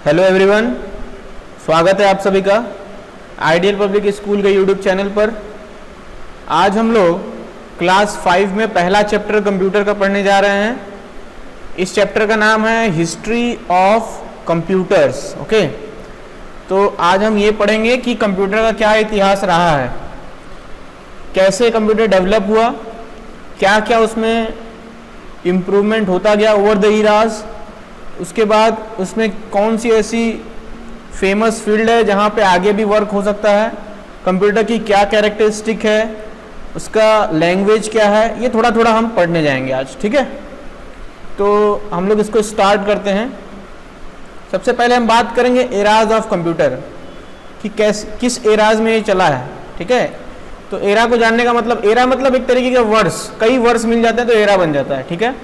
Hello everyone, स्वागत है आप सभी का आइडियल पब्लिक स्कूल के यूट्यूब चैनल पर। आज हम लोग क्लास 5 में पहला चैप्टर कंप्यूटर का पढ़ने जा रहे हैं। इस चैप्टर का नाम है हिस्ट्री ऑफ कंप्यूटर्स। ओके, तो आज हम ये पढ़ेंगे कि कंप्यूटर का क्या इतिहास रहा है, कैसे कंप्यूटर डेवलप हुआ, क्या क्या उसमें इम्प्रूवमेंट होता गया ओवर द ईराज, उसके बाद उसमें कौन सी ऐसी फेमस फील्ड है जहाँ पे आगे भी वर्क हो सकता है, कंप्यूटर की क्या कैरेक्टरिस्टिक है, उसका लैंग्वेज क्या है, ये थोड़ा थोड़ा हम पढ़ने जाएंगे आज। ठीक है, तो हम लोग इसको स्टार्ट करते हैं। सबसे पहले हम बात करेंगे एराज ऑफ कंप्यूटर कि किस एराज में ये चला है। ठीक है, तो एरा को जानने का मतलब, एरा मतलब एक तरीके का वर्ष, कई वर्ष मिल जाते हैं तो एरा बन जाता है। ठीक है,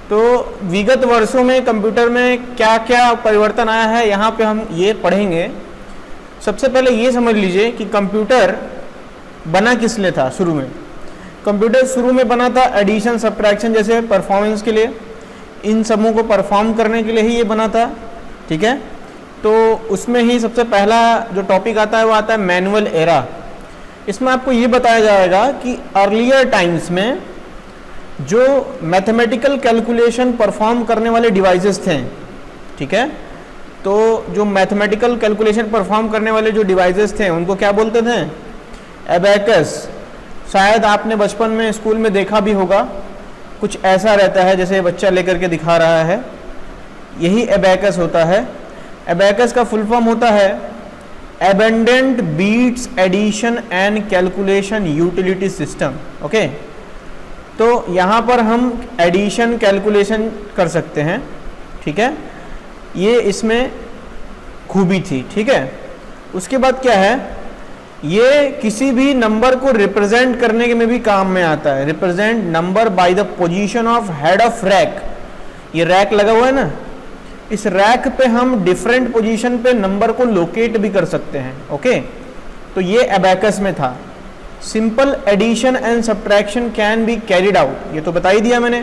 तो विगत वर्षों में कंप्यूटर में क्या क्या परिवर्तन आया है यहाँ पे हम ये पढ़ेंगे। सबसे पहले ये समझ लीजिए कि कंप्यूटर बना किस लिए था। शुरू में कंप्यूटर शुरू में बना था एडिशन सब्ट्रैक्शन जैसे परफॉर्मेंस के लिए, इन सबों को परफॉर्म करने के लिए ही ये बना था। ठीक है, तो उसमें ही सबसे पहला जो टॉपिक आता है वो आता है मैनुअल एरा। इसमें आपको ये बताया जाएगा कि अर्लियर टाइम्स में जो मैथमेटिकल कैलकुलेशन परफॉर्म करने वाले डिवाइसेस थे, ठीक है, तो जो मैथमेटिकल कैलकुलेशन परफॉर्म करने वाले जो डिवाइसेस थे उनको क्या बोलते थे? एबैकस। शायद आपने बचपन में स्कूल में देखा भी होगा, कुछ ऐसा रहता है जैसे बच्चा लेकर के दिखा रहा है, यही एबैकस होता है। एबैकस का फुल फॉर्म होता है abundant beats addition and calculation utility system. Okay, तो यहाँ पर हम एडिशन कैलकुलेशन कर सकते हैं। ठीक है, ये इसमें खूबी थी। ठीक है, उसके बाद क्या है, ये किसी भी नंबर को रिप्रेजेंट करने के में भी काम में आता है। Represent number by the position of head of rack. ये रैक लगा हुआ है ना, इस रैक पे हम डिफरेंट पोजीशन पे नंबर को लोकेट भी कर सकते हैं। ओके, तो ये एबैकस में था। Simple addition and subtraction can be carried out, ये तो बता ही दिया मैंने।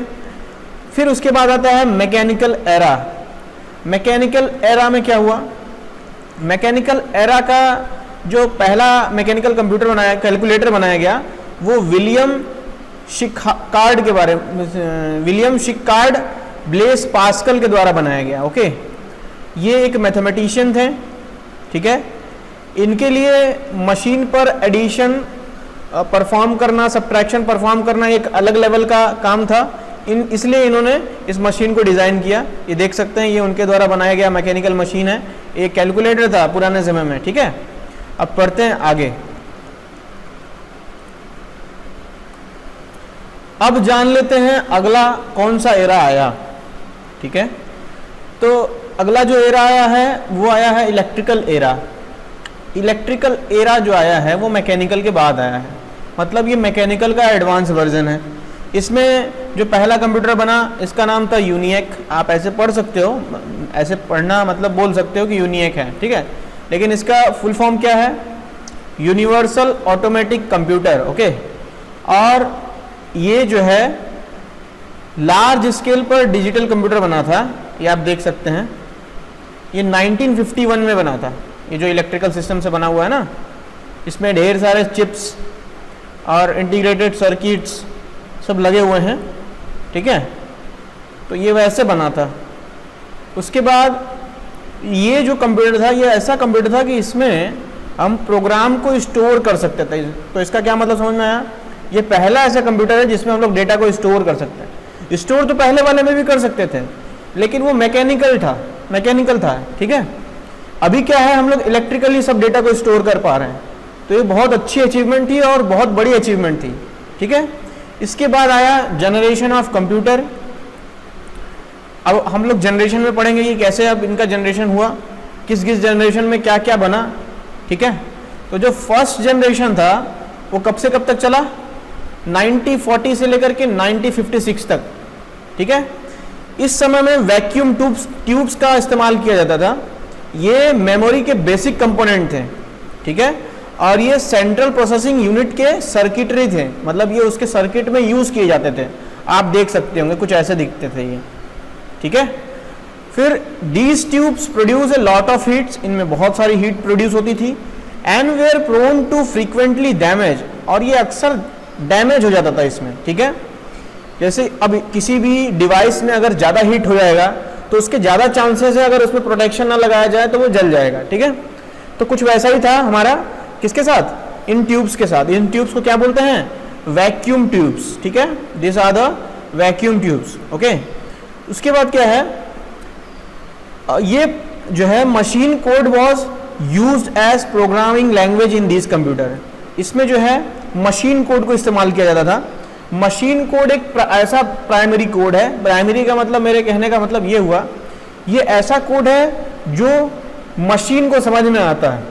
फिर उसके बाद आता है मैकेनिकल एरा। मैकेनिकल एरा में क्या हुआ? मैकेनिकल एरा का जो पहला मैकेनिकल कंप्यूटर बनाया, कैलकुलेटर बनाया गया, वो विलियम शिकार्ड ब्लेस पास्कल के द्वारा बनाया गया। ओके, ये एक मैथमेटिशियन थे। ठीक है, इनके लिए मशीन पर एडिशन परफॉर्म करना, सब्ट्रैक्शन परफॉर्म करना एक अलग लेवल का काम था। इसलिए इन्होंने इस मशीन को डिज़ाइन किया। ये देख सकते हैं, ये उनके द्वारा बनाया गया मैकेनिकल मशीन है, एक कैलकुलेटर था पुराने समय में। ठीक है, अब पढ़ते हैं आगे। अब जान लेते हैं अगला कौन सा एरा आया। ठीक है, तो अगला जो एरा आया है वो आया है इलेक्ट्रिकल एरा। इलेक्ट्रिकल एरा जो आया है वो मैकेनिकल के बाद आया है, मतलब ये मैकेनिकल का एडवांस वर्जन है। इसमें जो पहला कंप्यूटर बना इसका नाम था यूनिएक। आप ऐसे पढ़ सकते हो, ऐसे पढ़ना मतलब बोल सकते हो कि यूनिएक है। ठीक है, लेकिन इसका फुल फॉर्म क्या है? Universal automatic computer. ओके, और ये जो है लार्ज स्केल पर डिजिटल कंप्यूटर बना था। ये आप देख सकते हैं, ये 1951 में बना था। ये जो इलेक्ट्रिकल सिस्टम से बना हुआ है ना, इसमें ढेर सारे चिप्स और इंटीग्रेटेड सर्किट्स सब लगे हुए हैं। ठीक है, तो ये वैसे बना था। उसके बाद ये जो कंप्यूटर था, ये ऐसा कंप्यूटर था कि इसमें हम प्रोग्राम को स्टोर कर सकते थे। तो इसका क्या मतलब समझ में आया? ये पहला ऐसा कंप्यूटर है जिसमें हम लोग डेटा को स्टोर कर सकते हैं। स्टोर तो पहले वाले में भी कर सकते थे, लेकिन वो मैकेनिकल था। ठीक है, अभी क्या है, हम लोग इलेक्ट्रिकली सब डेटा को स्टोर कर पा रहे हैं। तो ये बहुत अच्छी अचीवमेंट थी और बहुत बड़ी अचीवमेंट थी। ठीक है, इसके बाद आया जनरेशन ऑफ कंप्यूटर। अब हम लोग जनरेशन में पढ़ेंगे कि कैसे अब इनका जनरेशन हुआ, किस किस जनरेशन में क्या क्या बना। ठीक है, तो जो फर्स्ट जनरेशन था वो कब से कब तक चला? 1940 से लेकर के 1956 तक। ठीक है, इस समय में वैक्यूम ट्यूब्स का इस्तेमाल किया जाता था। ये मेमोरी के बेसिक कंपोनेंट थे। ठीक है, और ये सेंट्रल प्रोसेसिंग यूनिट के सर्किटरी थे, मतलब ये उसके सर्किट में यूज किए जाते थे। आप देख सकते होंगे कुछ ऐसे दिखते थे ये। ठीक है, फिर these tubes produce a lot of heats, इनमें बहुत सारी हीट प्रोड्यूस होती थी, and they are prone to frequently damage, और ये अक्सर डैमेज हो जाता था इसमें, ठीक है। जैसे अब किसी भी डिवाइस में अगर ज़्यादा हीट हो जाएगा तो उसके ज़्यादा चांसेस है अगर उसमें प्रोटेक्शन ना लगाया जाए तो वो जल जाएगा, ठीक है। तो कुछ वैसा ही था हमारा किसके साथ, इन ट्यूब्स के साथ। इन ट्यूब्स को क्या बोलते हैं, वैक्यूम ट्यूब्स, ठीक है, this are the vacuum tubes, okay. उसके बाद क्या है, ये जो है machine code was used as programming language in this computer, इसमें जो है मशीन कोड को इस्तेमाल किया जाता था। मशीन कोड एक ऐसा प्राइमरी कोड है, प्राइमरी का मतलब, मेरे कहने का मतलब ये हुआ, ये ऐसा कोड है जो मशीन को समझ में आता है,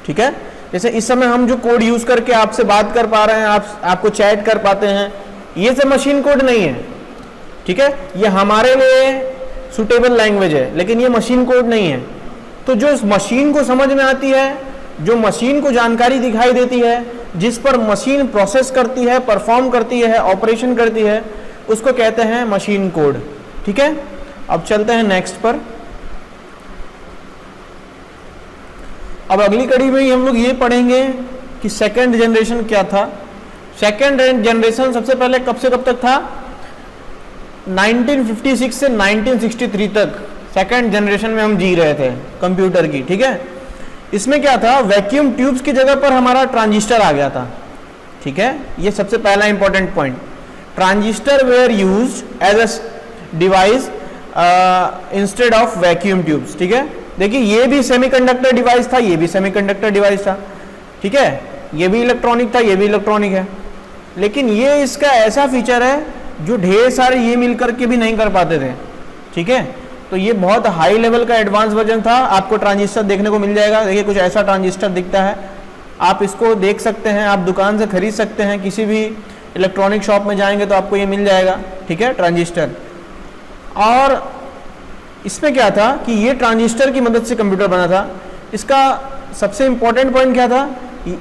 ठीक है। जैसे इस समय हम जो कोड यूज करके आपसे बात कर पा रहे हैं, आपको चैट कर पाते हैं, ये सब मशीन कोड नहीं है, ठीक है। ये हमारे लिए सुटेबल लैंग्वेज है, लेकिन ये मशीन कोड नहीं है। तो जो मशीन को समझ में आती है, जो मशीन को जानकारी दिखाई देती है, जिस पर मशीन प्रोसेस करती है, परफॉर्म करती है, ऑपरेशन करती है, उसको कहते हैं मशीन कोड, ठीक है। अब चलते हैं नेक्स्ट पर। अब अगली कड़ी में ही हम लोग ये पढ़ेंगे कि सेकंड जनरेशन क्या था। सेकंड जनरेशन सबसे पहले कब से कब तक था, 1956 से 1963 तक सेकंड जनरेशन में हम जी रहे थे कंप्यूटर की, ठीक है। इसमें क्या था, वैक्यूम ट्यूब्स की जगह पर हमारा ट्रांजिस्टर आ गया था, ठीक है। ये सबसे पहला important point, transistor were used as a device instead of vacuum tubes, ठीक है। देखिए ये भी सेमीकंडक्टर डिवाइस था, ये भी सेमीकंडक्टर डिवाइस था, ठीक है। ये भी इलेक्ट्रॉनिक था, ये भी इलेक्ट्रॉनिक है, लेकिन ये इसका ऐसा फीचर है जो ढेर सारे ये मिलकर के भी नहीं कर पाते थे, ठीक है। तो ये बहुत हाई लेवल का एडवांस वर्जन था। आपको ट्रांजिस्टर देखने को मिल जाएगा, देखिए कुछ ऐसा ट्रांजिस्टर दिखता है, आप इसको देख सकते हैं, आप दुकान से खरीद सकते हैं, किसी भी इलेक्ट्रॉनिक शॉप में जाएंगे तो आपको ये मिल जाएगा, ठीक है, ट्रांजिस्टर। और इसमें क्या था कि ये ट्रांजिस्टर की मदद से कंप्यूटर बना था। इसका सबसे इंपॉर्टेंट पॉइंट क्या था,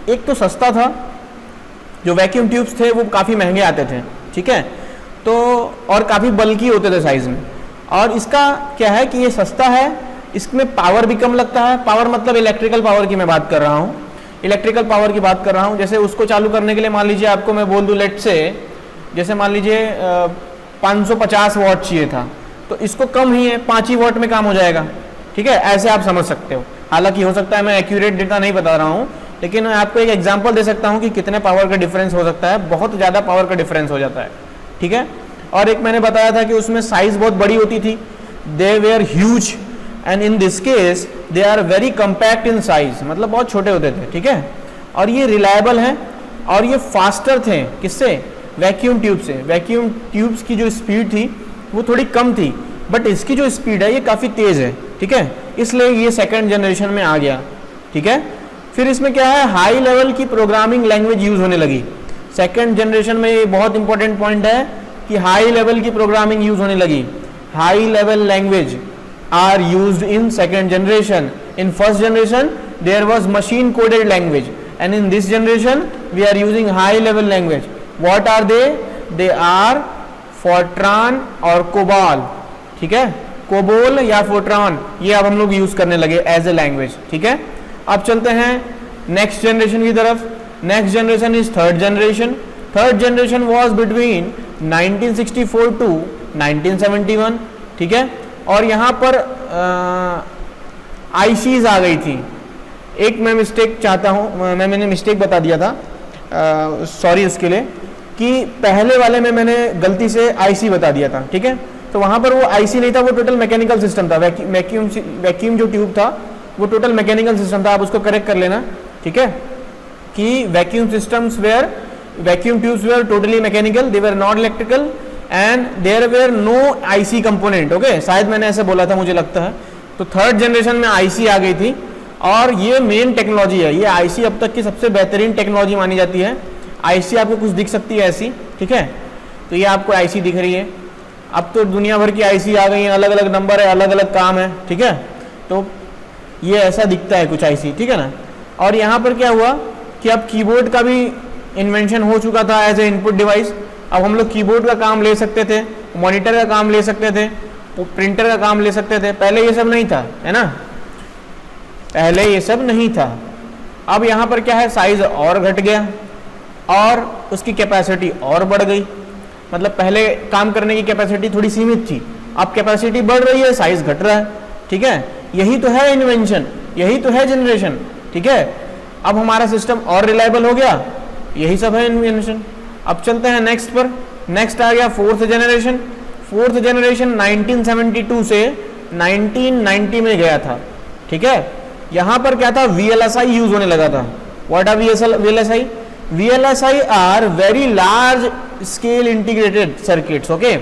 एक तो सस्ता था, जो वैक्यूम ट्यूब्स थे वो काफ़ी महंगे आते थे, ठीक है, तो और काफ़ी बल्की होते थे साइज में। और इसका क्या है कि ये सस्ता है, इसमें पावर भी कम लगता है। पावर मतलब इलेक्ट्रिकल पावर की मैं बात कर रहा हूँ, इलेक्ट्रिकल पावर की बात कर रहा हूँ। जैसे उसको चालू करने के लिए मान लीजिए आपको मैं बोल दूँ, लेट से जैसे मान लीजिए 550 वॉट चाहिए था, तो इसको कम ही है, 5 ही वॉट में काम हो जाएगा, ठीक है। ऐसे आप समझ सकते हो। हालांकि हो सकता है मैं एक्यूरेट डेटा नहीं बता रहा हूँ, लेकिन मैं आपको एक एग्जांपल दे सकता हूँ कि कितने पावर का डिफरेंस हो सकता है। बहुत ज़्यादा पावर का डिफरेंस हो जाता है, ठीक है। और एक मैंने बताया था कि उसमें साइज बहुत बड़ी होती थी, they were huge, and in this case they are very compact in size, मतलब बहुत छोटे होते थे, ठीक है। और ये रिलायबल हैं और ये फास्टर थे, किससे, वैक्यूम ट्यूब से। वैक्यूम ट्यूब्स की जो स्पीड थी वो थोड़ी कम थी, बट इसकी जो स्पीड है ये काफ़ी तेज़ है, ठीक है, इसलिए ये सेकंड जनरेशन में आ गया, ठीक है। फिर इसमें क्या है, हाई लेवल की प्रोग्रामिंग लैंग्वेज यूज़ होने लगी। सेकंड जनरेशन में ये बहुत इंपॉर्टेंट पॉइंट है कि हाई लेवल की प्रोग्रामिंग यूज़ होने लगी। High level language are used in second generation. In first generation there was machine coded language, and in this generation we are using high level language. What are they are Fortran और COBOL, ठीक है, COBOL या Fortran, ये अब हम लोग use करने लगे एज ए लैंग्वेज, ठीक है। अब चलते हैं नेक्स्ट जनरेशन की तरफ। Next generation is third generation. Third generation was between 1964 to 1971, ठीक है। और यहाँ पर आईसीज आ गई थी। एक मैं मिस्टेक चाहता हूँ, मैंने मिस्टेक बता दिया था, सॉरी उसके लिए, कि पहले वाले में मैंने गलती से आईसी बता दिया था, ठीक है। तो वहाँ पर वो आईसी नहीं था, वो टोटल मैकेनिकल सिस्टम था। वैक्यूम जो ट्यूब था वो टोटल मैकेनिकल सिस्टम था, आप उसको करेक्ट कर लेना, ठीक है, कि vacuum systems were vacuum tubes were totally mechanical, they were not electrical, and there were no IC component, okay, शायद मैंने ऐसे बोला था, मुझे लगता है। तो थर्ड जनरेशन में आईसी आ गई थी, और ये मेन टेक्नोलॉजी है। ये आईसी अब तक की सबसे बेहतरीन टेक्नोलॉजी मानी जाती है। आईसी आपको कुछ दिख सकती है ऐसी, ठीक है, तो ये आपको आईसी दिख रही है। अब तो दुनिया भर की आईसी आ गई है, अलग अलग नंबर है, अलग अलग काम है, ठीक है। तो ये ऐसा दिखता है कुछ आईसी, ठीक है ना। और यहाँ पर क्या हुआ कि अब कीबोर्ड का भी इन्वेंशन हो चुका था एज ए इनपुट डिवाइस। अब हम लोग कीबोर्ड का काम ले सकते थे, मॉनिटर का काम ले सकते थे, प्रिंटर का काम ले सकते थे। पहले ये सब नहीं था, है ना, पहले ये सब नहीं था। अब यहाँ पर क्या है, साइज और घट गया और उसकी कैपेसिटी और बढ़ गई। मतलब पहले काम करने की कैपेसिटी थोड़ी सीमित थी, अब कैपेसिटी बढ़ रही है, साइज घट रहा है। ठीक है, यही तो है इन्वेंशन, यही तो है जनरेशन। ठीक है, अब हमारा सिस्टम और रिलायबल हो गया, यही सब है इन्वेंशन। अब चलते हैं नेक्स्ट पर। नेक्स्ट आ गया फोर्थ जनरेशन। फोर्थ जनरेशन 1972 से 1990 में गया था। ठीक है, यहां पर क्या था, VLSI यूज होने लगा था। What are VLSI? VLSI are very large scale integrated circuits. Okay,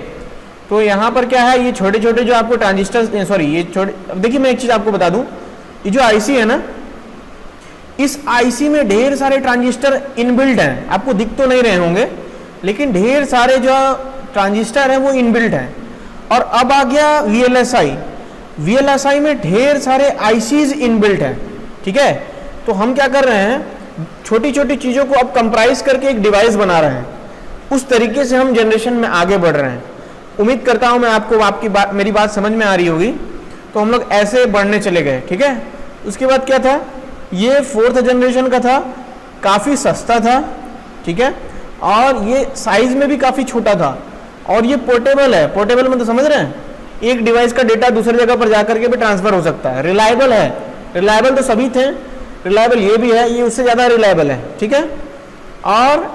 तो यहां पर क्या है, ये छोटे छोटे जो आपको ट्रांजिस्टर, सॉरी ये छोटे, अब देखिए मैं एक चीज आपको बता दूं, ये जो आईसी है ना, इस आईसी में ढेर सारे ट्रांजिस्टर इनबिल्ट हैं। आपको दिख तो नहीं रहे होंगे, लेकिन ढेर सारे जो ट्रांजिस्टर हैं वो इनबिल्ट हैं। और अब आ गया VLSI। VLSI में ढेर सारे आईसीज इनबिल्ट हैं। ठीक है, तो हम क्या कर रहे हैं, छोटी छोटी चीजों को अब कंप्राइज करके एक डिवाइस बना रहे हैं। उस तरीके से हम जनरेशन में आगे बढ़ रहे हैं। उम्मीद करता हूं मैं आपको आपकी बात, मेरी बात समझ में आ रही होगी। तो हम लोग ऐसे बढ़ने चले गए। ठीक है, उसके बाद क्या था, ये फोर्थ जनरेशन का था, काफी सस्ता था। ठीक है, और ये साइज में भी काफी छोटा था, और ये पोर्टेबल है। पोर्टेबल में तो समझ रहे हैं, एक डिवाइस का डेटा दूसरी जगह पर जाकर के भी ट्रांसफर हो सकता है। रिलायबल है, रिलायबल तो सभी थे, रिलायबल ये भी है, ये उससे ज्यादा रिलायबल है। ठीक है, और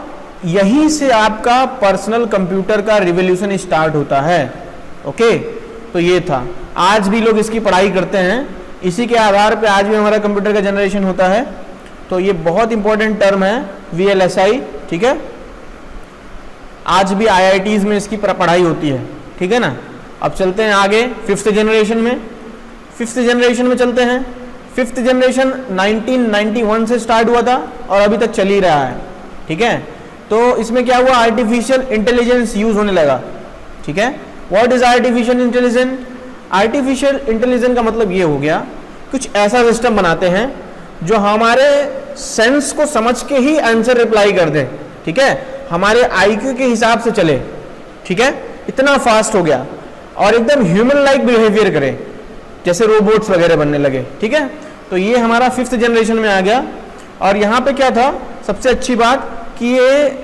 यहीं से आपका पर्सनल कंप्यूटर का रिवॉल्यूशन स्टार्ट होता है। ओके, तो ये था, आज भी लोग इसकी पढ़ाई करते हैं, इसी के आधार पे आज भी हमारा कंप्यूटर का जनरेशन होता है। तो ये बहुत इंपॉर्टेंट टर्म है VLSI। ठीक है, आज भी IITs में इसकी पढ़ाई होती है। ठीक है ना, अब चलते हैं आगे फिफ्थ जनरेशन में। फिफ्थ जनरेशन में चलते हैं। फिफ्थ जनरेशन 1991 से स्टार्ट हुआ था और अभी तक चल ही रहा है। ठीक है, तो इसमें क्या हुआ, आर्टिफिशियल इंटेलिजेंस यूज होने लगा। ठीक है, what is artificial intelligence? Artificial intelligence का मतलब ये हो गया, कुछ ऐसा सिस्टम बनाते हैं जो हमारे सेंस को समझ के ही आंसर रिप्लाई कर दे। ठीक है, हमारे IQ के हिसाब से चले। ठीक है, इतना फास्ट हो गया और एकदम ह्यूमन लाइक बिहेवियर करे, जैसे रोबोट्स वगैरह बनने लगे। ठीक है, तो ये हमारा फिफ्थ जनरेशन में आ गया। और यहाँ पे क्या था, सबसे अच्छी बात कि ये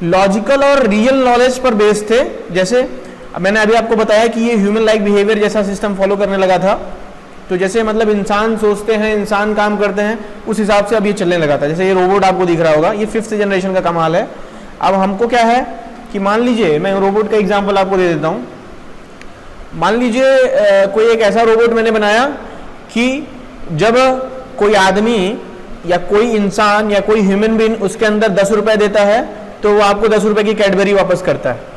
लॉजिकल और रियल नॉलेज पर बेस्ड थे। जैसे मैंने अभी आपको बताया कि ये ह्यूमन लाइक बिहेवियर जैसा सिस्टम फॉलो करने लगा था। तो जैसे मतलब इंसान सोचते हैं, इंसान काम करते हैं, उस हिसाब से अब ये चलने लगा था। जैसे ये रोबोट आपको दिख रहा होगा, ये फिफ्थ जनरेशन का कमाल है। अब हमको क्या है कि मान लीजिए, मैं रोबोट का एग्जांपल आपको दे देता हूँ। मान लीजिए कोई एक ऐसा रोबोट मैंने बनाया कि जब कोई आदमी या कोई इंसान या कोई ह्यूमन बीइंग उसके अंदर 10 रुपए देता है तो वो आपको 10 रुपए की कैडबरी वापस करता है।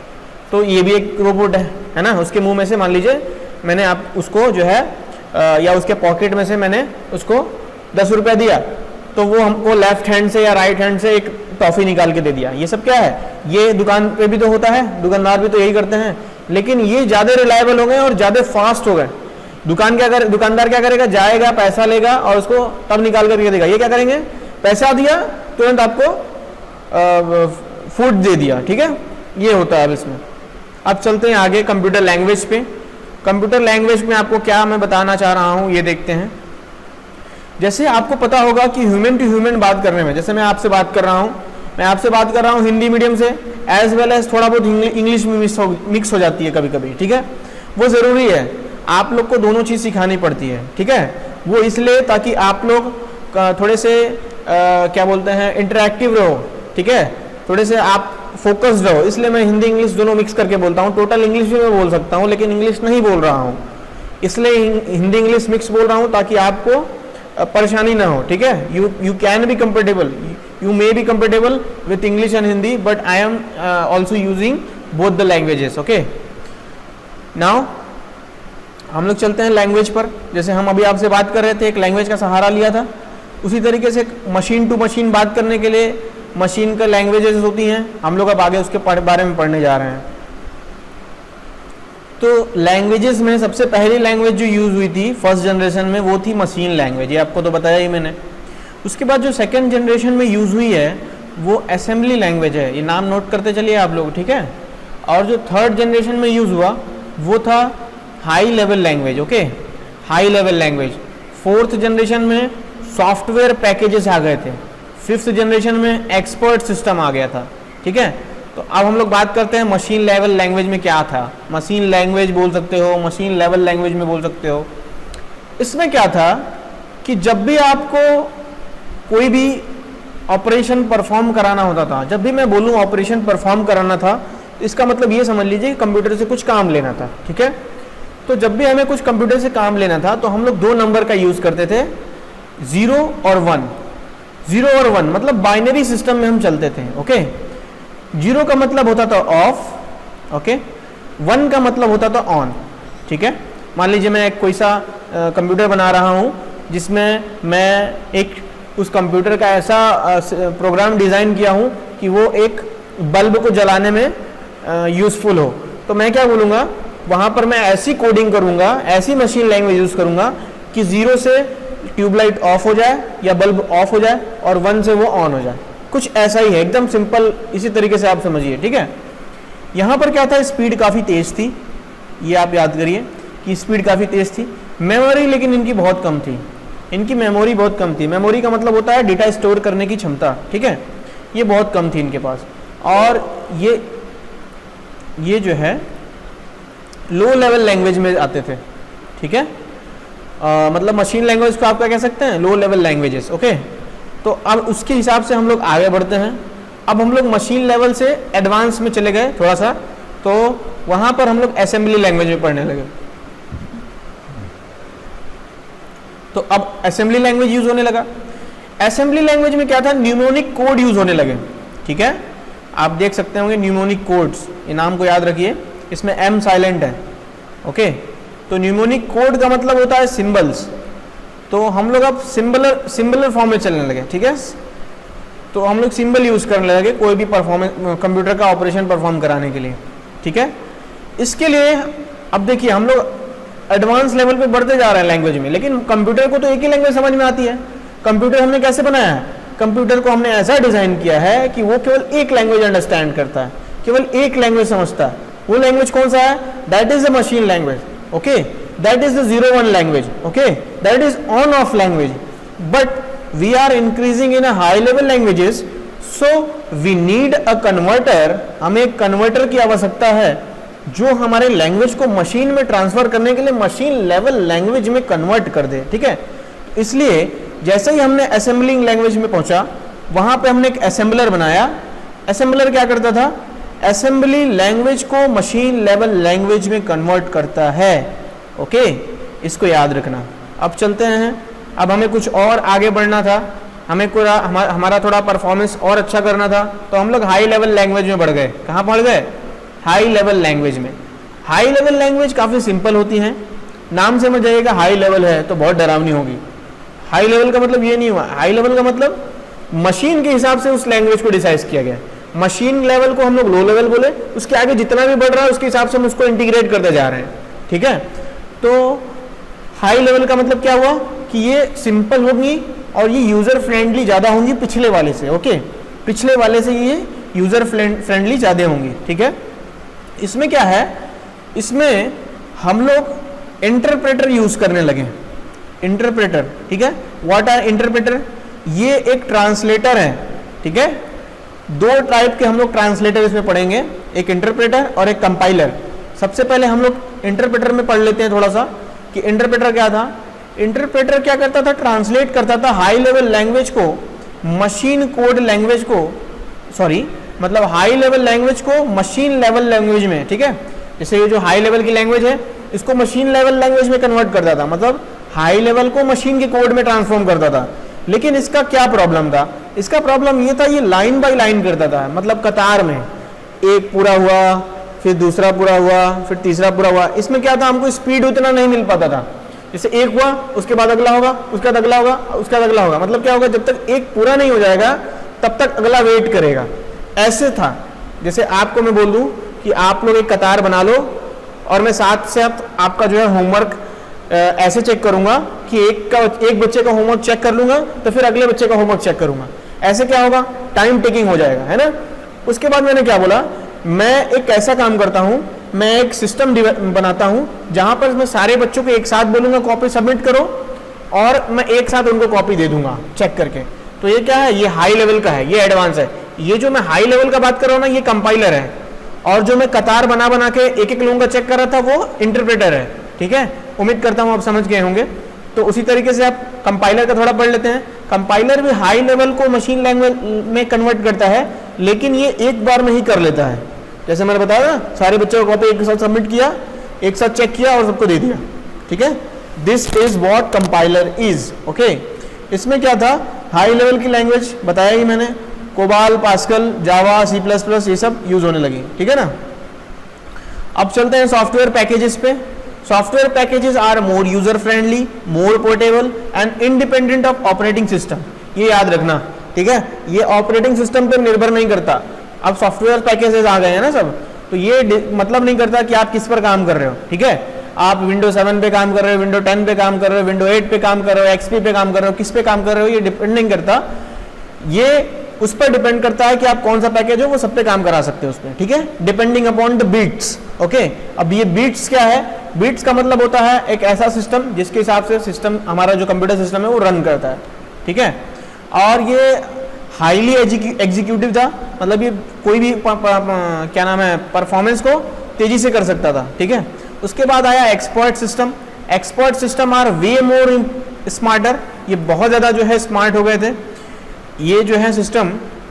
तो ये भी एक रोबोट है ना। उसके मुंह में से मान लीजिए मैंने आप उसको जो है या उसके पॉकेट में से मैंने उसको 10 रुपए दिया, तो वो हमको लेफ्ट हैंड से या राइट हैंड से एक टॉफी निकाल के दे दिया। ये सब क्या है, ये दुकान पे भी तो होता है, दुकानदार भी तो यही करते हैं, लेकिन ये ज्यादा रिलायबल हो गए और ज्यादा फास्ट हो गए। दुकानदार क्या करेगा, जाएगा, पैसा लेगा और उसको तब निकाल करके देगा। ये क्या करेंगे, पैसा दिया तुरंत आपको फूड दे दिया। ठीक है, ये होता है अब इसमें। अब चलते हैं आगे कंप्यूटर लैंग्वेज पे। कंप्यूटर लैंग्वेज में आपको क्या मैं बताना चाह रहा हूं, ये देखते हैं। जैसे आपको पता होगा कि ह्यूमन टू ह्यूमन बात करने में, जैसे मैं आपसे बात कर रहा हूं, हिंदी मीडियम से, एज वेल एज थोड़ा बहुत इंग्लिश में मिक्स हो जाती है कभी कभी। ठीक है, वो जरूरी है, आप लोग को दोनों चीज सिखानी पड़ती है। ठीक है, वो इसलिए ताकि आप लोग थोड़े से क्या बोलते हैं, इंटरैक्टिव रहो। ठीक है, थोड़े से आप फोकस्ड रहो, इसलिए मैं हिंदी इंग्लिश दोनों मिक्स करके बोलता हूँ। टोटल इंग्लिश भी मैं बोल सकता हूँ, लेकिन इंग्लिश नहीं बोल रहा हूँ, इसलिए हिंदी इंग्लिश मिक्स बोल रहा हूँ ताकि आपको परेशानी ना हो। ठीक है, you can be comfortable, you may be comfortable with English and Hindi, but I am also using both the languages. Okay, now हम लोग चलते हैं लैंग्वेज पर। जैसे हम अभी आपसे बात कर रहे थे, एक लैंग्वेज का सहारा लिया था, उसी तरीके से मशीन टू मशीन बात करने के लिए मशीन का लैंग्वेजेस होती हैं। हम लोग अब आगे उसके बारे में पढ़ने जा रहे हैं। तो लैंग्वेजेस में सबसे पहली लैंग्वेज जो यूज हुई थी फर्स्ट जनरेशन में, वो थी मशीन लैंग्वेज। ये आपको तो बताया ही मैंने। उसके बाद जो सेकेंड जनरेशन में यूज हुई है वो असेंबली लैंग्वेज है। ये नाम नोट करते चलिए आप लोग। ठीक है, और जो थर्ड जनरेशन में यूज हुआ वो था high level language, okay, high level language. 4th generation में सॉफ्टवेयर पैकेजेस आ गए थे, 5th जनरेशन में एक्सपर्ट सिस्टम आ गया था, ठीक है। तो अब हम लोग बात करते हैं मशीन लेवल लैंग्वेज में क्या था। मशीन लैंग्वेज बोल सकते हो, मशीन लेवल लैंग्वेज में बोल सकते हो। इसमें क्या था कि जब भी आपको कोई भी ऑपरेशन परफॉर्म कराना होता था, जब भी मैं बोलूँ ऑपरेशन परफॉर्म कराना था, तो इसका मतलब ये समझ लीजिए कि कंप्यूटर से कुछ काम लेना था, ठीक है। तो जब भी हमें कुछ कंप्यूटर से काम लेना था तो हम लोग 2 नंबर का यूज़ करते थे, 0 और 1। 0 और 1 मतलब बाइनरी सिस्टम में हम चलते थे, ओके। 0 का मतलब होता था ऑफ, ओके, 1 का मतलब होता था ऑन, ठीक है। मान लीजिए मैं एक कोई सा कंप्यूटर बना रहा हूँ जिसमें मैं एक उस कंप्यूटर का ऐसा प्रोग्राम डिज़ाइन किया हूँ कि वो एक बल्ब को जलाने में यूज़फुल हो, तो मैं क्या बोलूँगा, वहाँ पर मैं ऐसी कोडिंग करूँगा, ऐसी मशीन लैंग्वेज यूज़ करूँगा कि 0 से ट्यूबलाइट ऑफ हो जाए या बल्ब ऑफ हो जाए और 1 से वो ऑन हो जाए। कुछ ऐसा ही है, एकदम सिंपल, इसी तरीके से आप समझिए, ठीक है। यहाँ पर क्या था, स्पीड काफ़ी तेज़ थी, ये आप याद करिए कि स्पीड काफ़ी तेज़ थी। मेमोरी लेकिन इनकी बहुत कम थी, इनकी मेमोरी बहुत कम थी। मेमोरी का मतलब होता है डेटा स्टोर करने की क्षमता, ठीक है, ये बहुत कम थी इनके पास। और ये जो है लो लेवल लैंग्वेज में आते थे, ठीक है। मतलब मशीन लैंग्वेज को आप क्या कह सकते हैं, लो लेवल लैंग्वेजेस, ओके। तो अब उसके हिसाब से हम लोग आगे बढ़ते हैं। अब हम लोग मशीन लेवल से एडवांस में चले गए थोड़ा सा, तो वहाँ पर हम लोग असेंबली लैंग्वेज में पढ़ने लगे। तो अब असेंबली लैंग्वेज यूज होने लगा। असेंबली लैंग्वेज में क्या था, न्यूमोनिक कोड यूज होने लगे, ठीक है। आप देख सकते होंगे न्यूमोनिक कोड्स, ये नाम को याद रखिए, इसमें M साइलेंट है, ओके। तो न्यूमोनिक कोड का मतलब होता है सिंबल्स। तो हम लोग अब सिंबलर फॉर्म में चलने लगे, ठीक है। तो हम लोग सिंबल यूज करने लगे कोई भी परफॉर्मेंस, कंप्यूटर का ऑपरेशन परफॉर्म कराने के लिए, ठीक है। इसके लिए अब देखिए हम लोग एडवांस लेवल पे बढ़ते जा रहे हैं लैंग्वेज में, लेकिन कंप्यूटर को तो एक ही लैंग्वेज समझ में आती है। कंप्यूटर हमने कैसे बनाया है, कंप्यूटर को हमने ऐसा डिजाइन किया है कि वो केवल एक लैंग्वेज अंडरस्टैंड करता है, केवल एक लैंग्वेज समझता है। वो लैंग्वेज कौन सा है, that is the machine language, okay, that is the 0-1 language, okay, that is on off language. But we are increasing in high level languages, so we need a converter. हमें एक converter की आवश्यकता है जो हमारे लैंग्वेज को machine में transfer करने के लिए मशीन लेवल लैंग्वेज में कन्वर्ट कर दे, ठीक है। इसलिए जैसे ही हमने असेंबलिंग लैंग्वेज में पहुंचा, वहां पे हमने एक असेंबलर बनाया। असेंबलर क्या करता था, असेंबली लैंग्वेज को मशीन लेवल लैंग्वेज में कन्वर्ट करता है, ओके, इसको याद रखना। अब चलते हैं, अब हमें कुछ और आगे बढ़ना था, हमें पूरा हमारा थोड़ा परफॉर्मेंस और अच्छा करना था, तो हम लोग हाई लेवल लैंग्वेज में बढ़ गए। कहाँ बढ़ गए, हाई लेवल लैंग्वेज में। हाई लेवल लैंग्वेज काफ़ी सिंपल होती हैं, नाम से समझ जाइएगा हाई लेवल है तो बहुत डरावनी होगी। हाई लेवल का मतलब ये नहीं हुआ, हाई लेवल का मतलब मशीन के हिसाब से उस लैंग्वेज को डिसाइड किया गया। मशीन लेवल को हम लोग लो लेवल बोले, उसके आगे जितना भी बढ़ रहा है उसके हिसाब से हम उसको इंटीग्रेट करते जा रहे हैं, ठीक है। तो हाई लेवल का मतलब क्या हुआ कि ये सिंपल होगी और ये यूजर फ्रेंडली ज़्यादा होंगी पिछले वाले से, ओके, पिछले वाले से ये यूजर फ्रेंडली ज़्यादा होंगी, ठीक है। इसमें क्या है, इसमें हम लोग इंटरप्रेटर यूज करने लगे। इंटरप्रेटर, ठीक है, व्हाट आर इंटरप्रेटर, ये एक ट्रांसलेटर है, ठीक है। 2 टाइप के हम लोग ट्रांसलेटर इसमें पढ़ेंगे, एक इंटरप्रेटर और एक कंपाइलर। सबसे पहले हम लोग इंटरप्रेटर में पढ़ लेते हैं थोड़ा सा कि इंटरप्रेटर क्या था। इंटरप्रेटर क्या करता था, ट्रांसलेट करता था हाई लेवल लैंग्वेज को मशीन कोड लैंग्वेज को, सॉरी मतलब हाई लेवल लैंग्वेज को मशीन लेवल लैंग्वेज में, ठीक है। जैसे ये जो हाई लेवल की लैंग्वेज है इसको मशीन लेवल लैंग्वेज में कन्वर्ट करता था, मतलब हाई लेवल को मशीन के कोड में ट्रांसफॉर्म करता था। लेकिन इसका क्या प्रॉब्लम था, इसका प्रॉब्लम ये था, ये लाइन बाय लाइन करता था, मतलब कतार में एक पूरा हुआ, फिर दूसरा पूरा हुआ, फिर तीसरा पूरा हुआ। इसमें क्या था, हमको स्पीड उतना नहीं मिल पाता था। जैसे एक हुआ उसके बाद अगला होगा, उसके बाद अगला होगा, उसके बाद अगला होगा, मतलब क्या होगा, जब तक एक पूरा नहीं हो जाएगा तब तक अगला वेट करेगा, ऐसे था। जैसे आपको मैं बोल दूं कि आप लोग एक कतार बना लो और मैं साथ साथ आपका जो है होमवर्क ऐसे चेक करूंगा कि एक बच्चे का होमवर्क चेक कर लूंगा तो फिर अगले बच्चे का होमवर्क चेक करूंगा, ऐसे क्या होगा, टाइम टेकिंग हो जाएगा, है ना। उसके बाद मैंने क्या बोला, मैं एक ऐसा काम करता हूं मैं एक सिस्टम बनाता हूं जहां पर मैं सारे बच्चों को एक साथ बोलूंगा कॉपी सबमिट करो, और मैं एक साथ उनको कॉपी दे दूंगा चेक करके। तो ये क्या है, ये हाई लेवल का है, ये एडवांस है। ये जो मैं हाई लेवल का बात कर रहा हूं ना, ये कंपाइलर है, और जो मैं कतार बना बना के एक एक लोगों का चेक कर रहा था वो इंटरप्रेटर है। ठीक है, उम्मीद करता हूं आप समझ गए होंगे। तो उसी तरीके से आप कंपाइलर का थोड़ा पढ़ लेते हैं। कंपाइलर भी हाई लेवल को मशीन लैंग्वेज में कन्वर्ट करता है, लेकिन ये एक बार में ही कर लेता है। जैसे मैंने बताया ना, सारे बच्चों को कॉपी एक साथ सबमिट किया, एक साथ चेक किया और सबको दे दिया। ठीक है, this is what compiler is. Okay, इसमें क्या था, हाई लेवल की लैंग्वेज बताया ही मैंने, कोबाल, पास्कल, जावा, सी प्लस प्लस, ये सब यूज होने लगी। ठीक है ना। अब चलते हैं सॉफ्टवेयर पैकेजेस पे। Software packages are more user friendly, more portable and independent of operating system. ये याद रखना, ठीक है, ये ऑपरेटिंग सिस्टम पर निर्भर नहीं करता। अब सॉफ्टवेयर पैकेजेस आ गए हैं ना सब, तो ये मतलब नहीं करता कि आप किस पर काम कर रहे हो। ठीक है, आप विंडो 7 पे काम कर रहे हो, विंडो 10 पे काम कर रहे हो, विंडो 8 पे काम कर रहे हो, एक्सपी पे काम कर रहे हो, किस पे काम कर रहे हो, ये डिपेंड नहीं करता। ये उस पर डिपेंड करता है कि आप कौन सा पैकेज हो, वो सब पे काम करा सकते हो उसमें। ठीक है, depending upon the beats. Okay, अब ये बीट्स क्या है, बीट्स का मतलब होता है एक ऐसा सिस्टम जिसके हिसाब से सिस्टम, हमारा जो कंप्यूटर सिस्टम है वो रन करता है। ठीक है, और ये हाईली एग्जीक्यूटिव था, मतलब ये कोई भी क्या नाम है, परफॉर्मेंस को तेजी से कर सकता था। ठीक है, उसके बाद आया expert system. Expert system are way more smarter, ये बहुत ज़्यादा जो है स्मार्ट हो गए थे। ये जो है system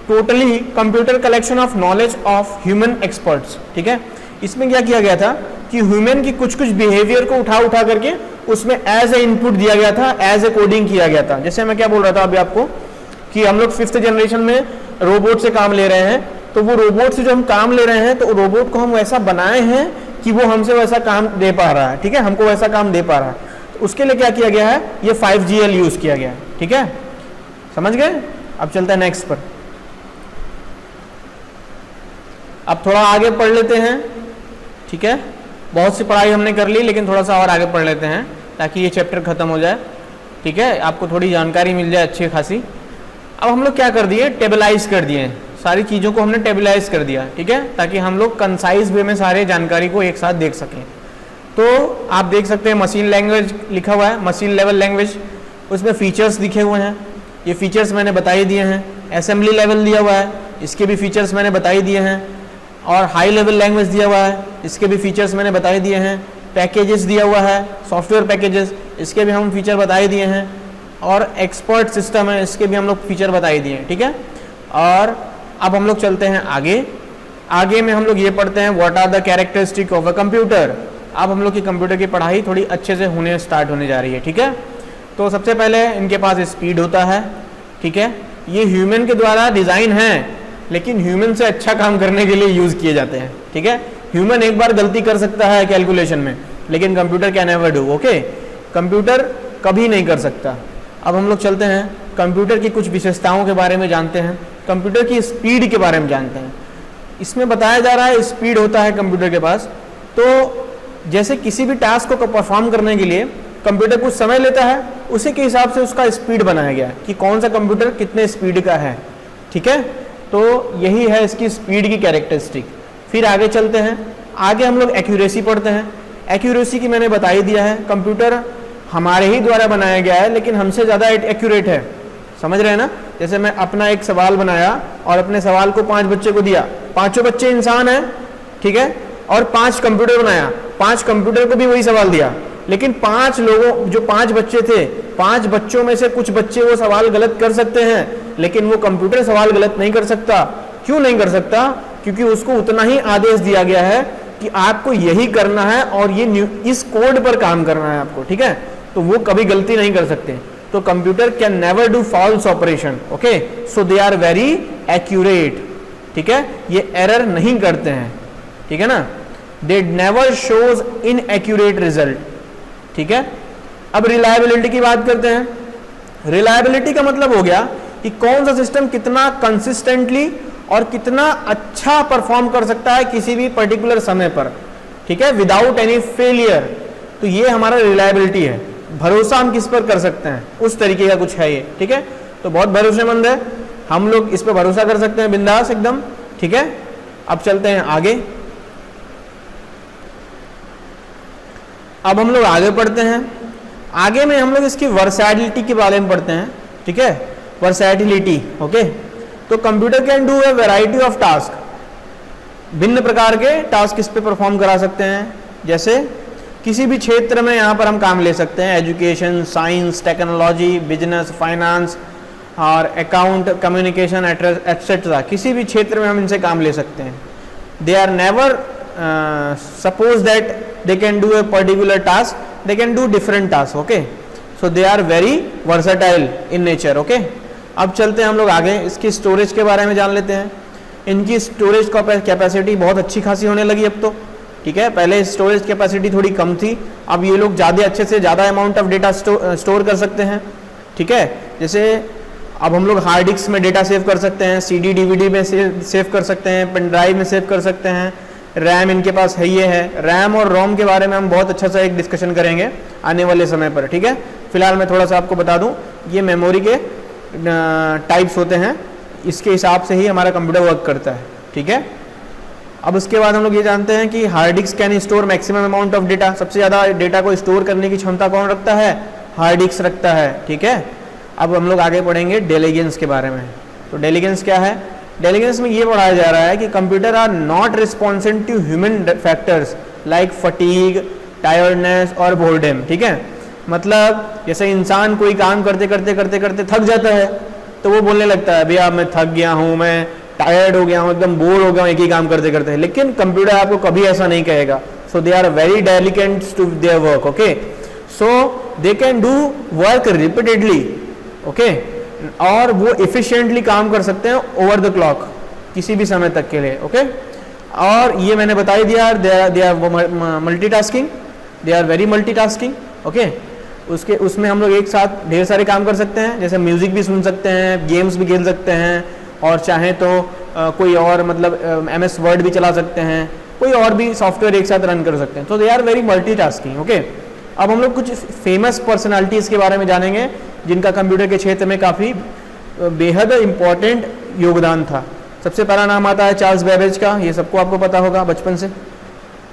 totally computer collection of knowledge of human experts. ठीक है, इसमें क्या किया गया था कि ह्यूमन की कुछ कुछ बिहेवियर को उठा करके उसमें एज ए इनपुट दिया गया था, एज ए कोडिंग किया गया था। जैसे मैं क्या बोल रहा था अभी आपको कि हम लोग 5th जनरेशन में रोबोट से काम ले रहे हैं, तो वो रोबोट से जो हम काम ले रहे हैं, तो रोबोट को हम वैसा बनाए हैं कि वो हमसे वैसा काम दे पा रहा है। ठीक है, हमको वैसा काम दे पा रहा है। तो उसके लिए क्या किया गया है, ये 5GL यूज किया गया है। ठीक है, समझ गए। अब चलते हैं नेक्स्ट पर। अब थोड़ा आगे पढ़ लेते हैं। ठीक है, बहुत सी पढ़ाई हमने कर ली, लेकिन थोड़ा सा और आगे पढ़ लेते हैं ताकि ये चैप्टर खत्म हो जाए। ठीक है, आपको थोड़ी जानकारी मिल जाए अच्छी खासी। अब हम लोग क्या कर दिए, टेबलाइज कर दिए, सारी चीज़ों को हमने टेबलाइज कर दिया। ठीक है, ताकि हम लोग कंसाइज वे में सारे जानकारी को एक साथ देख सकें। तो आप देख सकते हैं मशीन लैंग्वेज लिखा हुआ है, मशीन लेवल लैंग्वेज, उसमें फीचर्स लिखे हुए हैं, ये फीचर्स मैंने बता ही दिए हैं। असेंबली लेवल दिया हुआ है, इसके भी फीचर्स मैंने बता ही दिए हैं। और हाई लेवल लैंग्वेज दिया हुआ है, इसके भी फीचर्स मैंने बता ही दिए हैं। पैकेजेस दिया हुआ है, सॉफ्टवेयर पैकेजेस, इसके भी हम फीचर बता ही दिए हैं। और एक्सपर्ट सिस्टम है, इसके भी हम लोग फीचर बता ही दिए हैं। ठीक है, और अब हम लोग चलते हैं आगे। आगे में हम लोग ये पढ़ते हैं what are the characteristic of a computer. अब हम लोग की कंप्यूटर की पढ़ाई थोड़ी अच्छे से स्टार्ट होने जा रही है। ठीक है, तो सबसे पहले इनके पास स्पीड होता है। ठीक है, ये ह्यूमन के द्वारा डिज़ाइन है, लेकिन ह्यूमन से अच्छा काम करने के लिए यूज़ किए जाते हैं। ठीक है, ह्यूमन एक बार गलती कर सकता है कैलकुलेशन में, लेकिन computer can never do. Okay, computer कभी नहीं कर सकता। अब हम लोग चलते हैं कंप्यूटर की कुछ विशेषताओं के बारे में जानते हैं, कंप्यूटर की स्पीड के बारे में जानते हैं। इसमें बताया जा रहा है स्पीड होता है कंप्यूटर के पास। तो जैसे किसी भी टास्क को परफॉर्म करने के लिए कंप्यूटर कुछ समय लेता है, उसी के हिसाब से उसका स्पीड बनाया गया कि कौन सा कंप्यूटर कितने स्पीड का है। ठीक है, तो यही है इसकी स्पीड की कैरेक्टरिस्टिक। फिर आगे चलते हैं, आगे हम लोग एक्यूरेसी पढ़ते हैं। एक्यूरेसी की मैंने बता ही दिया है, कंप्यूटर हमारे ही द्वारा बनाया गया है, लेकिन हमसे ज़्यादा एक्यूरेट है। समझ रहे हैं ना। जैसे मैं अपना एक सवाल बनाया और अपने सवाल को 5 बच्चे को दिया, 5 बच्चे इंसान हैं। ठीक है, और 5 कंप्यूटर बनाया, 5 कंप्यूटर को भी वही सवाल दिया, लेकिन 5 लोगों, जो 5 बच्चे थे, 5 बच्चों में से कुछ बच्चे वो सवाल गलत कर सकते हैं, लेकिन वो कंप्यूटर सवाल गलत नहीं कर सकता। क्यों नहीं कर सकता? क्योंकि उसको उतना ही आदेश दिया गया है कि आपको यही करना है और ये इस कोड पर काम करना है आपको। ठीक है, तो वो कभी गलती नहीं कर सकते। तो computer can never do false operation. Okay, so they are very accurate. ठीक है, ये एरर नहीं करते हैं। ठीक है ना, they never shows inaccurate result. ठीक है, अब रिलायबिलिटी की बात करते हैं। रिलायबिलिटी का मतलब हो गया कि कौन सा सिस्टम कितना कंसिस्टेंटली और कितना अच्छा परफॉर्म कर सकता है किसी भी पर्टिकुलर समय पर। ठीक है, विदाउट एनी फेलियर। तो ये हमारा रिलायबिलिटी है, भरोसा हम किस पर कर सकते हैं, उस तरीके का कुछ है ये। ठीक है, तो बहुत भरोसेमंद है, हम लोग इस पर भरोसा कर सकते हैं बिंदास एकदम। ठीक है, अब चलते हैं आगे। अब हम लोग आगे पढ़ते हैं। आगे में हम लोग इसकी वर्सैटिलिटी के बारे में पढ़ते हैं, ठीक है, वर्सैटिलिटी। ओके, तो computer can do A variety of task, भिन्न प्रकार के टास्क इस पे परफॉर्म करा सकते हैं। जैसे किसी भी क्षेत्र में यहाँ पर हम काम ले सकते हैं, education, science, technology, business, finance और अकाउंट, कम्युनिकेशन एटसेट्रा, किसी भी क्षेत्र में हम इनसे काम ले सकते हैं। They are never suppose that they can do a particular task, they can do different task. Okay, so they are very versatile in nature. Okay, अब चलते हैं हम लोग आगे, इसकी स्टोरेज के बारे में जान लेते हैं। इनकी स्टोरेज कैपेसिटी बहुत अच्छी खासी होने लगी अब तो, ठीक है। पहले स्टोरेज कैपेसिटी थोड़ी कम थी, अब ये लोग ज़्यादा अच्छे से ज़्यादा अमाउंट ऑफ डेटा स्टोर कर सकते हैं, ठीक है। जैसे अब हम लोग हार्ड डिस्क में डेटा सेव कर सकते हैं, CD DVD में सेव कर सकते हैं, पेन ड्राइव में सेव कर सकते हैं, रैम इनके पास है, ये है। रैम और रोम के बारे में हम बहुत अच्छा सा एक डिस्कशन करेंगे आने वाले समय पर, ठीक है। फिलहाल मैं थोड़ा सा आपको बता दूं, ये मेमोरी के टाइप्स होते हैं, इसके हिसाब से ही हमारा कंप्यूटर वर्क करता है, ठीक है। अब उसके बाद हम लोग ये जानते हैं कि hard disk can store maximum amount of data, सबसे ज़्यादा डेटा को स्टोर करने की क्षमता कौन रखता है? हार्ड डिस्क रखता है, ठीक है। अब हम लोग आगे पढ़ेंगे डेलीगेंस के बारे में। तो डेलीगेंस क्या है? डेलीगेंस में ये पढ़ाया जा रहा है कि computer are not responsive to human factors like fatigue, tiredness और बोर्डम, ठीक है। मतलब जैसे इंसान कोई काम करते करते थक जाता है तो वो बोलने लगता है भैया मैं थक गया हूँ, मैं टायर्ड हो गया हूँ, एकदम बोर हो गया हूँ एक ही काम करते करते, लेकिन कंप्यूटर आपको कभी ऐसा नहीं कहेगा। So they are very delicate to their work. Okay, so they can do work repeatedly, okay, और वो इफिशिएंटली काम कर सकते हैं ओवर द क्लॉक, किसी भी समय तक के लिए। ओके, और ये मैंने बता ही दिया, they are multitasking, they are very multitasking. Okay, उसमें हम लोग एक साथ ढेर सारे काम कर सकते हैं, जैसे म्यूजिक भी सुन सकते हैं, गेम्स भी खेल सकते हैं, और चाहें तो कोई और मतलब MS वर्ड भी चला सकते हैं, कोई और भी सॉफ्टवेयर एक साथ रन कर सकते हैं। तो they are very multitasking. Okay, अब हम लोग कुछ फेमस पर्सनालिटीज़ के बारे में जानेंगे जिनका कंप्यूटर के क्षेत्र में काफ़ी बेहद इम्पॉर्टेंट योगदान था। सबसे पहला नाम आता है चार्ल्स बेबेज का, ये सबको आपको पता होगा बचपन से।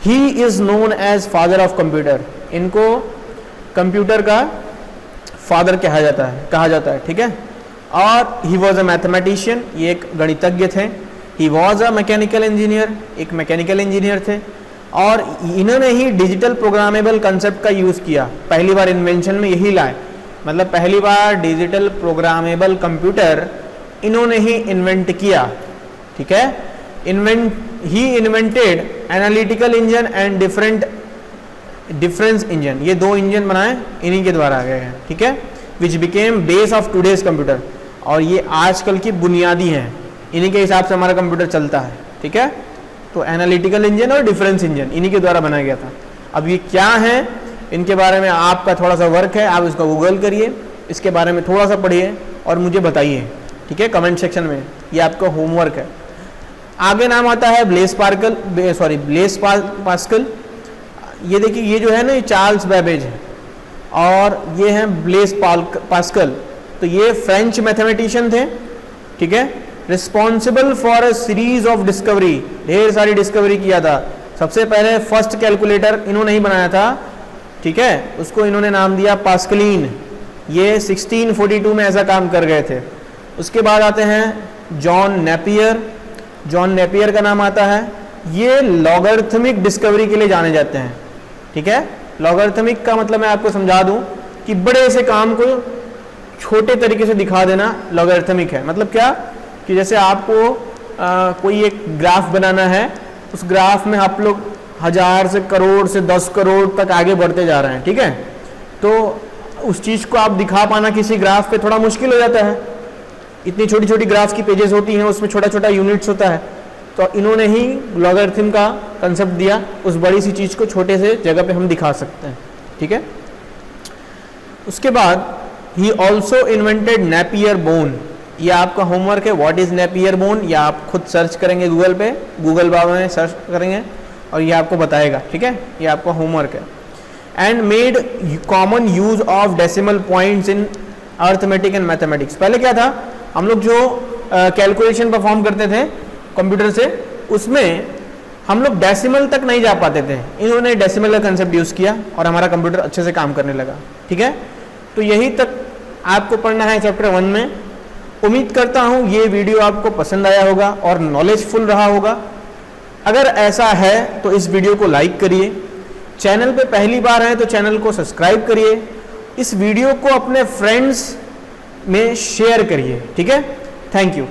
He is known as father of computer, इनको कंप्यूटर का फादर कहा जाता है, ठीक है। और ही वॉज अ मैथमेटिशियन, ये एक गणितज्ञ थे। He was a mechanical engineer, एक मैकेनिकल इंजीनियर थे। और इन्होंने ही डिजिटल प्रोग्रामेबल कंसेप्ट का यूज़ किया, पहली बार इन्वेंशन में यही लाए, मतलब पहली बार डिजिटल प्रोग्रामेबल कंप्यूटर इन्होंने ही इन्वेंट किया, ठीक है। He invented analytical engine and difference engine, ये दो इंजन बनाए इन्हीं के द्वारा गए हैं, ठीक है, which became base of today's computer, और ये आजकल की बुनियादी हैं, इन्हीं के हिसाब से हमारा कंप्यूटर चलता है, ठीक है। तो एनालिटिकल इंजन और डिफरेंस इंजन इन्हीं के द्वारा बनाया गया था। अब ये क्या है, इनके बारे में आपका थोड़ा सा वर्क है, आप इसको गूगल करिए, इसके बारे में थोड़ा सा पढ़िए और मुझे बताइए, ठीक है, कमेंट सेक्शन में, ये आपका होमवर्क है। आगे नाम आता है ब्लेस पास्कल। ये देखिए, ये जो है ना, ये चार्ल्स बेबेज है और ये हैं ब्लेस पास्कल। तो ये फ्रेंच मैथमेटिशियन थे, ठीक है, responsible for a series of discovery, ढेर सारी डिस्कवरी किया था। सबसे पहले फर्स्ट कैलकुलेटर इन्होंने ही बनाया था, ठीक है, उसको इन्होंने नाम दिया पास्कलीन। ये 1642 में ऐसा काम कर गए थे। उसके बाद आते हैं जॉन नेपियर। जॉन नेपियर का नाम आता है, ये लॉगरिथमिक डिस्कवरी के लिए जाने जाते हैं, ठीक है। लॉगरिथमिक का मतलब मैं आपको समझा दूं कि बड़े से काम को छोटे तरीके से दिखा देना लॉगरिथमिक है। मतलब क्या कि जैसे आपको कोई एक ग्राफ बनाना है, उस ग्राफ में आप लोग 1000 से करोड़ से 10 करोड़ तक आगे बढ़ते जा रहे हैं, ठीक है, तो उस चीज़ को आप दिखा पाना किसी ग्राफ पे थोड़ा मुश्किल हो जाता है। इतनी छोटी छोटी ग्राफ की पेजेस होती हैं, उसमें छोटा छोटा यूनिट्स होता है। तो इन्होंने ही लॉगरिथम का कंसेप्ट दिया, उस बड़ी सी चीज़ को छोटे से जगह पे हम दिखा सकते हैं, ठीक है। उसके बाद he also invented Napier bone. ये आपका होमवर्क है, व्हाट इज नेपियर बोन, या आप खुद सर्च करेंगे गूगल पे, गूगल बाबा में सर्च करेंगे और ये आपको बताएगा, ठीक है, ये आपका होमवर्क है। And made common use of decimal points in arithmetic and mathematics. पहले क्या था, हम लोग जो कैलकुलेशन परफॉर्म करते थे कंप्यूटर से, उसमें हम लोग डेसिमल तक नहीं जा पाते थे, इन्होंने डेसिमल का कंसेप्ट यूज़ किया और हमारा कंप्यूटर अच्छे से काम करने लगा। ठीक है, तो यही तक आपको पढ़ना है चैप्टर 1 में। उम्मीद करता हूँ ये वीडियो आपको पसंद आया होगा और नॉलेजफुल रहा होगा। अगर ऐसा है तो इस वीडियो को लाइक करिए, चैनल पे पहली बार हैं तो चैनल को सब्सक्राइब करिए, इस वीडियो को अपने फ्रेंड्स में शेयर करिए। ठीक है, थैंक यू।